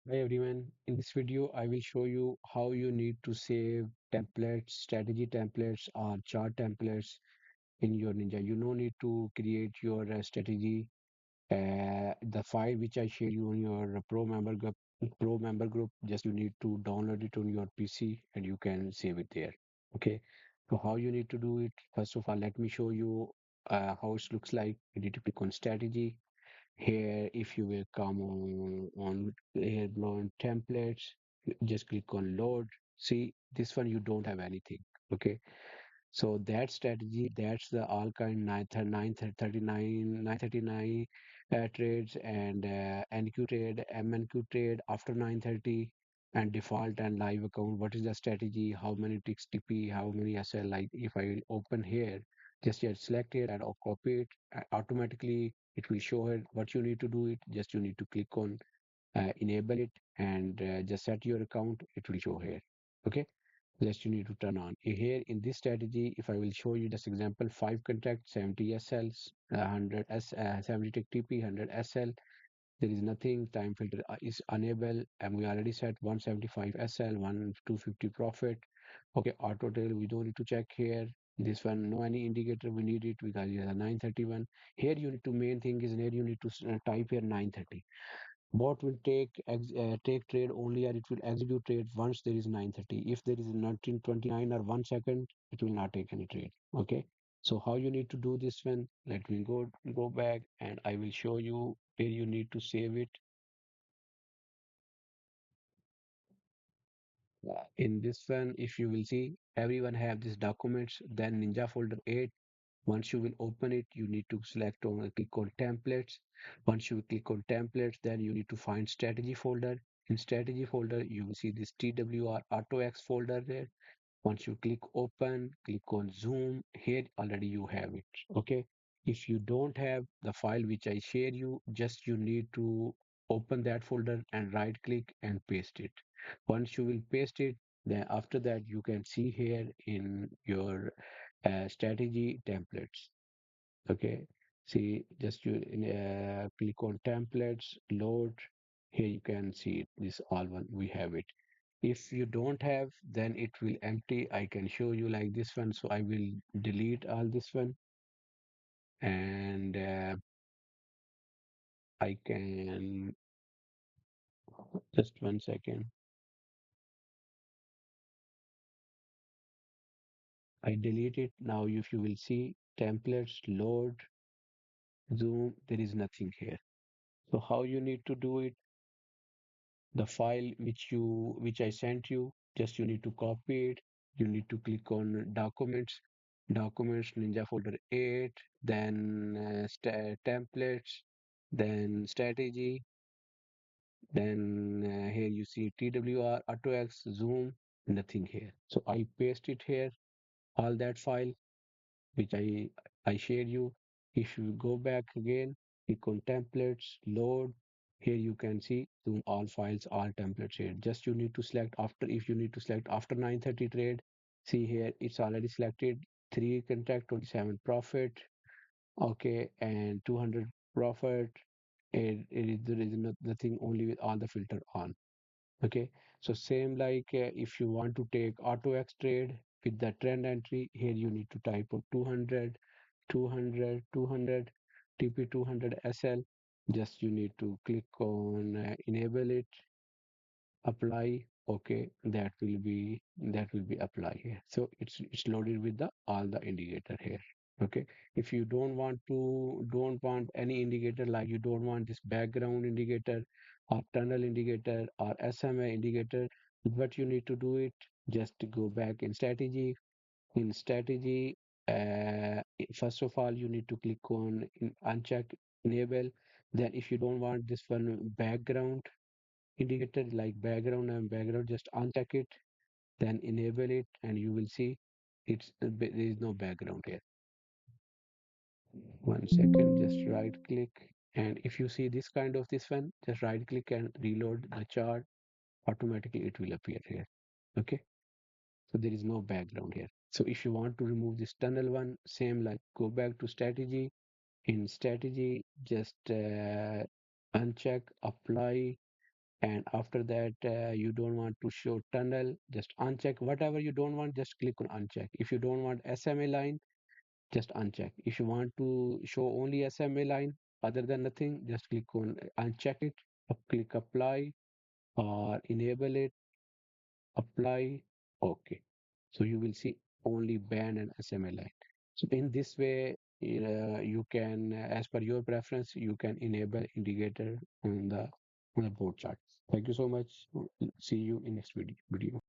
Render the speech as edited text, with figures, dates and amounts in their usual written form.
Hi everyone, in this video I will show you how you need to save templates, strategy templates or chart templates in your Ninja. You no need to create your strategy. The file which I share you on your pro member group, just you need to download it on your PC and you can save it there. Okay, so how you need to do it? First of all, let me show you how it looks like. You need to click on strategy. Here, if you will come on here below templates, just click on load. See, this one you don't have anything. Okay, so that strategy, that's the all kind 939 trades and NQ trade, MNQ trade after 930 and default and live account. What is the strategy? How many ticks TP? How many SL? Like if I will open here, just yet select it and I'll copy it. Automatically it will show it. What you need to do it. Just you need to click on enable it and just set your account. It will show here. Okay, just you need to turn on here in this strategy. If I will show you just example, 5 contracts, 70 SLs, 100 70 tick TP, 100 SL. There is nothing. Time filter is unable, and we already set 175 SL, 250 profit. Okay, auto tail we don't need to check here. This one no any indicator we need it because it is a 931. Here you need to main thing is here you need to type here 930. Bot will take trade only, or it will execute trade once there is 930. If there is 1929 or 1 second, it will not take any trade. Okay. So how you need to do this one? Let me go back and I will show you where you need to save it. In this one, if you will see, everyone have these documents. Then Ninja folder 8. Once you will open it, you need to select on click on templates. Once you click on templates, then you need to find strategy folder. In strategy folder, you will see this TWR AutoX folder there. Once you click open, click on zoom. Here already you have it. Okay. If you don't have the file which I share you, just you need to open that folder and right click and paste it. Once you will paste it, then after that you can see here in your strategy templates. Okay, see just you click on templates, load. Here you can see it, this all one we have it. If you don't have, then it will empty. I can show you like this one. So I will delete all this one and I can just 1 second. I delete it. Now if you will see templates, load, zoom, there is nothing here. So how you need to do it? The file which I sent you, just you need to copy it. You need to click on documents, Ninja folder 8, then templates, then strategy, then here you see TWR, AutoX, Zoom, nothing here. So I paste it here, all that file which I shared you. If you go back again, click on templates, load. Here you can see zoom all files, all templates here. Just you need to select after, if you need to select after 930 trade, see here it's already selected. 3 contract, 27 profit, okay, and 200 profit. There is nothing, only with all the filter on. Okay, so same like if you want to take auto X trade with the trend entry, here you need to type of 200, 200, 200, TP 200 SL. Just you need to click on enable it, apply. Okay, that will be apply here. So it's loaded with the all the indicator here. Okay, if you don't want any indicator, like you don't want this background indicator or tunnel indicator or SMA indicator, what you need to do it, just to go back in strategy. In strategy, first of all you need to click on uncheck enable. Then if you don't want this one background indicator, like background and background, just uncheck it, then enable it, and you will see there is no background here. 1 second, just right click, and if you see this kind of this one, just right click and reload the chart. Automatically it will appear here. Okay, so there is no background here. So if you want to remove this tunnel one, same like go back to strategy. In strategy, just uncheck apply, And after that, you don't want to show tunnel, just uncheck whatever you don't want, just click on uncheck. If you don't want SMA line, just uncheck. If you want to show only SMA line other than nothing, just click on uncheck it, click apply or enable it, apply, okay. So you will see only band and SMA line. So in this way, you can, as per your preference, you can enable indicator on the board chart. Thank you so much. See you in next video.